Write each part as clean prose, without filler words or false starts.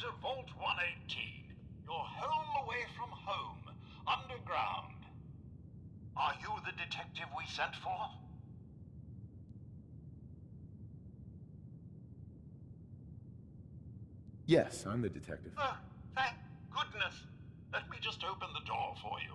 to Vault 118. Your home away from home. Underground. Are you the detective we sent for? Yes, I'm the detective. Oh, thank goodness. Let me just open the door for you.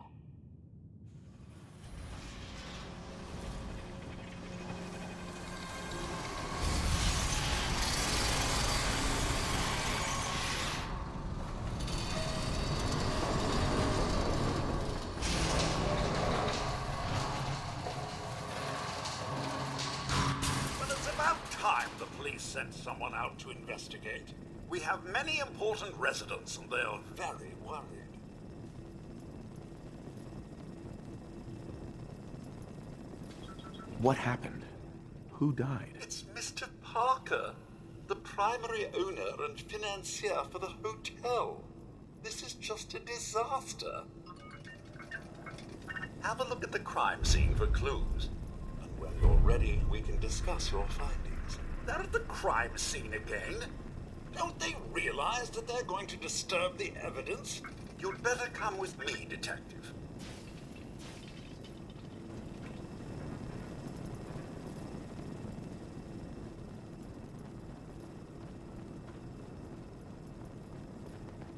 Time the police sent someone out to investigate. We have many important residents and they are very worried. What happened? Who died? It's Mr. Parker, the primary owner and financier for the hotel. This is just a disaster. Have a look at the crime scene for clues. And when you're ready, we can discuss your findings. They're at the crime scene again. Don't they realize that they're going to disturb the evidence? You'd better come with me, detective.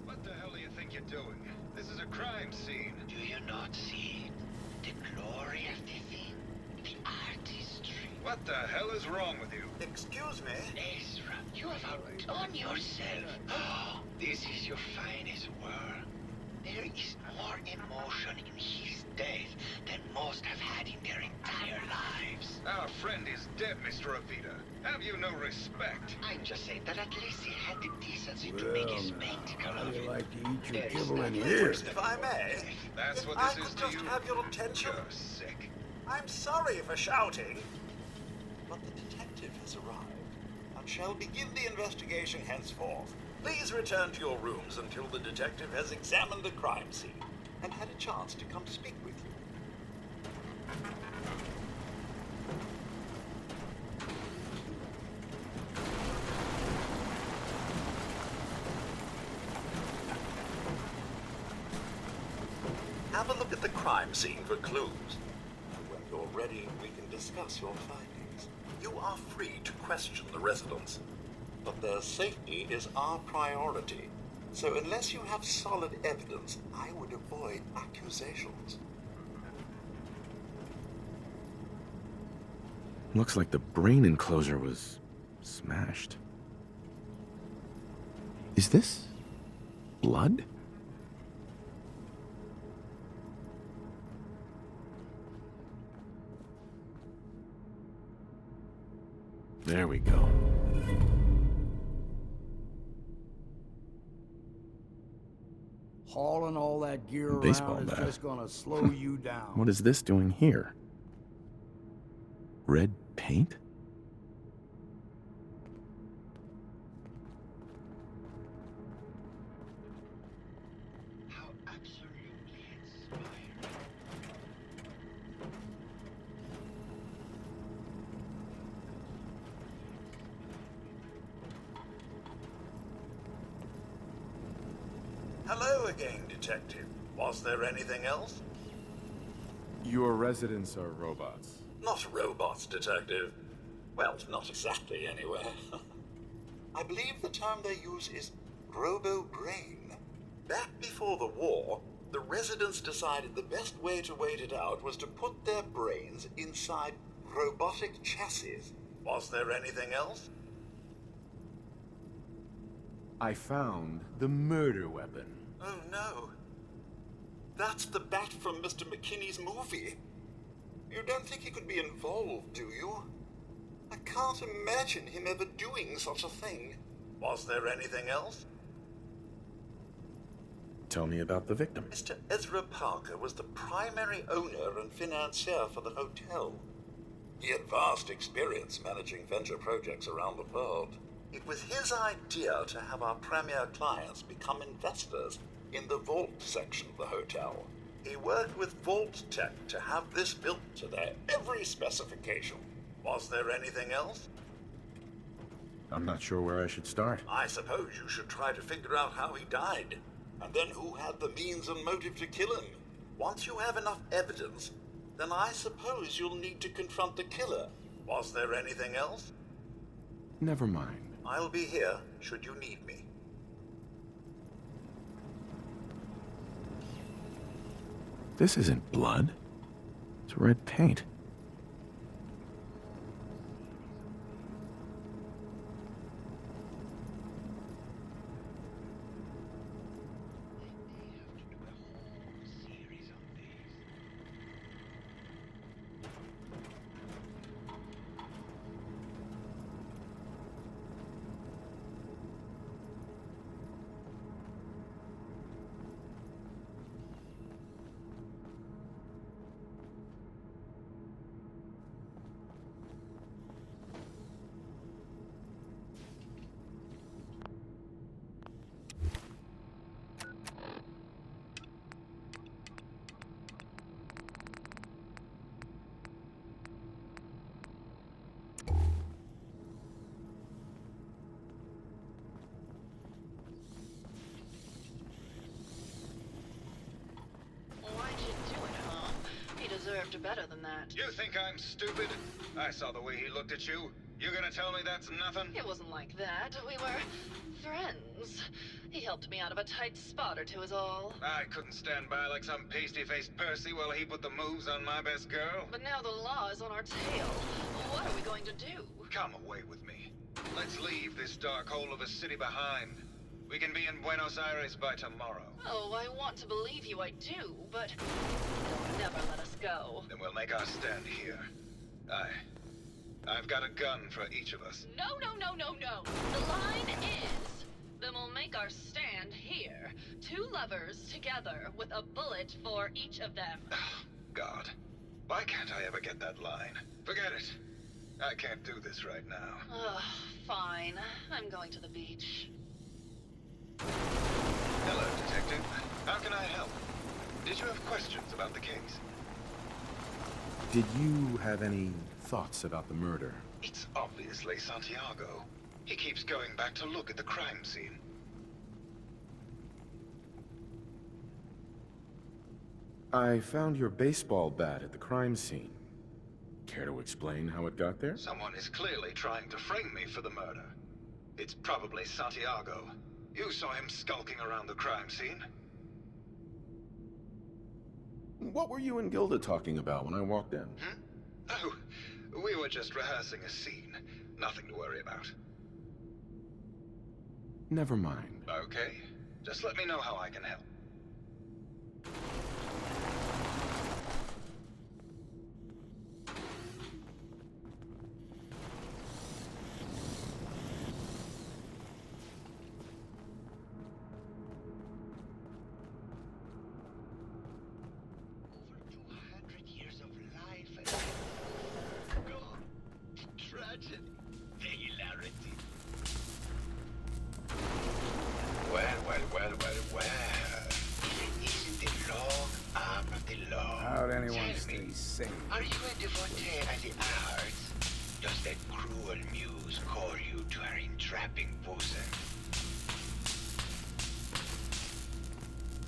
What the hell do you think you're doing? This is a crime scene. Do you not see the glory of the thing? The artistry. What the hell is wrong with you? Excuse me? Ezra, you have outdone yourself. Oh, this is your finest work. There is more emotion in his death than most have had in their entire lives. Our friend is dead, Mr. Avida. Have you no respect? I just say that at least he had the decency to make a spectacle of it. like to eat your There is kibble in nothing here. worse than If I may, That's if what I this could is to just you? have your attention. You're sick. I'm sorry for shouting, but the detective has arrived and shall begin the investigation henceforth. Please return to your rooms until the detective has examined the crime scene and had a chance to come speak with you. Have a look at the crime scene for clues. And when you're ready, we can discuss your findings. You are free to question the residents, but their safety is our priority. So unless you have solid evidence, I would avoid accusations. Looks like the brain enclosure was smashed. Is this blood? There we go. Hauling all that gear Baseball around is bat. just gonna slow you down. What is this doing here? Red paint? How absolutely inspiring. Hello again, detective. Was there anything else? Your residents are robots. Not robots, detective. Well, not exactly, anyway. I believe the term they use is robo-brain. Back before the war, the residents decided the best way to wait it out was to put their brains inside robotic chassis. Was there anything else? I found the murder weapon. Oh no. That's the bat from Mr. McKinney's movie. You don't think he could be involved, do you? I can't imagine him ever doing such a thing. Was there anything else? Tell me about the victim. Mr. Ezra Parker was the primary owner and financier for the hotel. He had vast experience managing venture projects around the world. It was his idea to have our premier clients become investors in the vault section of the hotel. He worked with Vault Tech to have this built to their every specification. Was there anything else? I'm not sure where I should start. I suppose you should try to figure out how he died, and then who had the means and motive to kill him. Once you have enough evidence, then I suppose you'll need to confront the killer. Was there anything else? Never mind. I'll be here, should you need me. This isn't blood. It's red paint. Why'd you do it, huh? He deserved better than that. You think I'm stupid? I saw the way he looked at you. You gonna tell me that's nothing? It wasn't like that. We were friends. He helped me out of a tight spot or two is all. I couldn't stand by like some pasty-faced Percy while he put the moves on my best girl. But now the law is on our tail. What are we going to do? Come away with me. Let's leave this dark hole of a city behind. We can be in Buenos Aires by tomorrow. Oh, I want to believe you, I do, but they'll never let us go. Then we'll make our stand here. I've got a gun for each of us. No, no, no, no, no. The line is, then we'll make our stand here. Two lovers together with a bullet for each of them. God. Why can't I ever get that line? Forget it. I can't do this right now. Ugh, fine. I'm going to the beach. Hello, Detective. How can I help? Did you have questions about the case? Did you have any thoughts about the murder? It's obviously Santiago. He keeps going back to look at the crime scene. I found your baseball bat at the crime scene. Care to explain how it got there? Someone is clearly trying to frame me for the murder. It's probably Santiago. You saw him skulking around the crime scene. What were you and Gilda talking about when I walked in? Oh, we were just rehearsing a scene. Nothing to worry about. Never mind. Okay. Just let me know how I can help. Over 200 years of life and God, tragedy, the hilarity. Well. Isn't the long arm of the law? How'd anyone Tell stay me, sane? are you a devotee of the arts? Does that cruel muse call you to her entrapping bosom?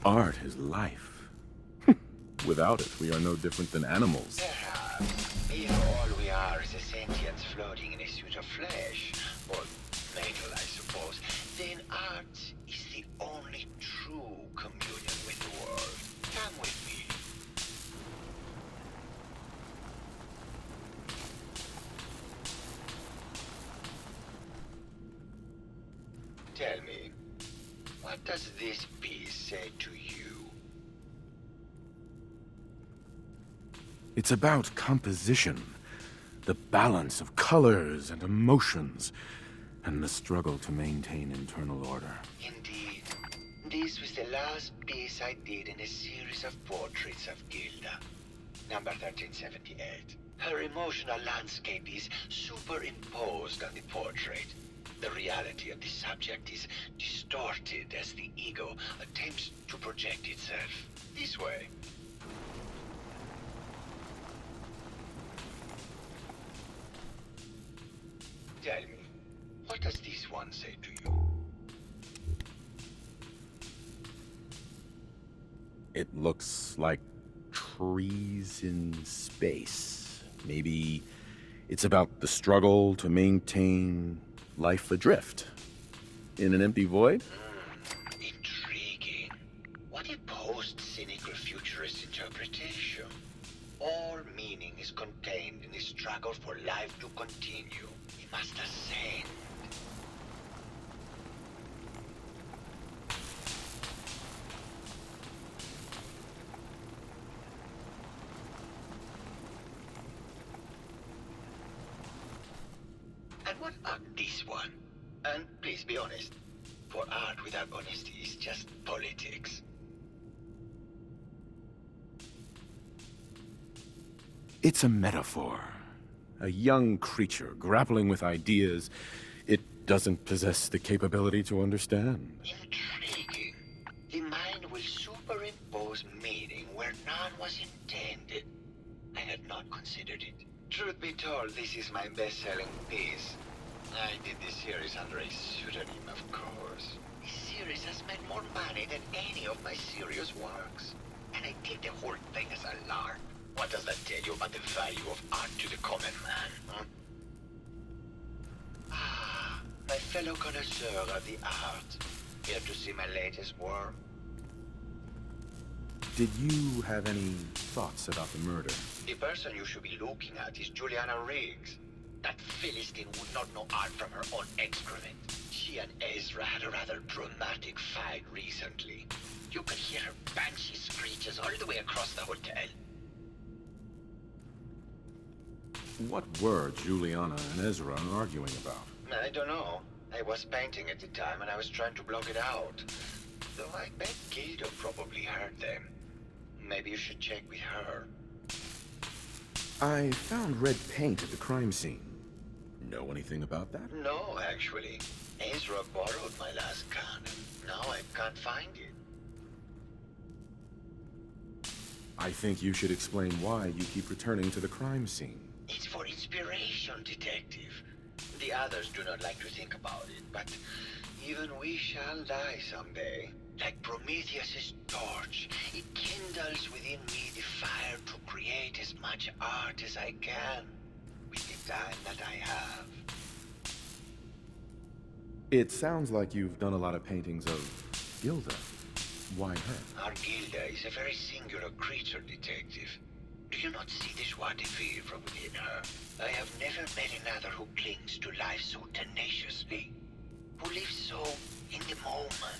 Art is life. Without it, we are no different than animals. Perhaps, if all we are is a sentience floating in a suit of flesh, or metal, I suppose, then art is the only true communion with the world. Come with me. Tell me, what does this piece say to you? It's about composition, the balance of colors and emotions, and the struggle to maintain internal order. Indeed. This was the last piece I did in a series of portraits of Gilda. Number 1378. Her emotional landscape is superimposed on the portrait. The reality of the subject is distorted as the ego attempts to project itself. This way. Tell me, what does It looks like trees in space. Maybe it's about the struggle to maintain life adrift in an empty void? Intriguing. What a post-cynical futurist interpretation. All meaning is contained in the struggle for life to continue. He must ascend. And what about this one? And please be honest, for art without honesty is just politics. It's a metaphor. A young creature grappling with ideas it doesn't possess the capability to understand. Intriguing. The mind will superimpose meaning where none was intended. I had not considered it. Truth be told, this is my best-selling piece. I did this series under a pseudonym, of course. This series has made more money than any of my serious works. And I did the whole thing as a lark. What does that tell you about the value of art to the common man, huh? Ah, my fellow connoisseur of the art. Here to see my latest work? Did you have any thoughts about the murder? The person you should be looking at is Juliana Riggs. That Philistine would not know art from her own excrement. She and Ezra had a rather dramatic fight recently. You could hear her banshee screeches all the way across the hotel. What were Juliana and Ezra arguing about? I don't know. I was painting at the time and I was trying to block it out. Though I bet Gildo probably heard them. Maybe you should check with her. I found red paint at the crime scene. Know anything about that? No, actually. Ezra borrowed my last gun. Now I can't find it. I think you should explain why you keep returning to the crime scene. It's for inspiration, detective. The others do not like to think about it, but even we shall die someday. Like Prometheus's torch, it kindles within me the fire to create as much art as I can with the time that I have. It sounds like you've done a lot of paintings of Gilda. Why her? Our Gilda is a very singular creature, detective. Do you not see the joie de vivre from within her? I have never met another who clings to life so tenaciously, who lives so in the moment.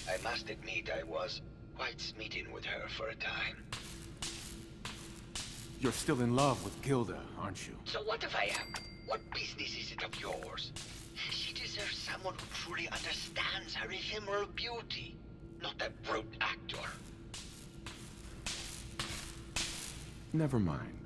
I must admit I was quite smitten with her for a time. You're still in love with Gilda, aren't you? So what if I am? What business is it of yours? She deserves someone who truly understands her ephemeral beauty, not a brute actor. Never mind.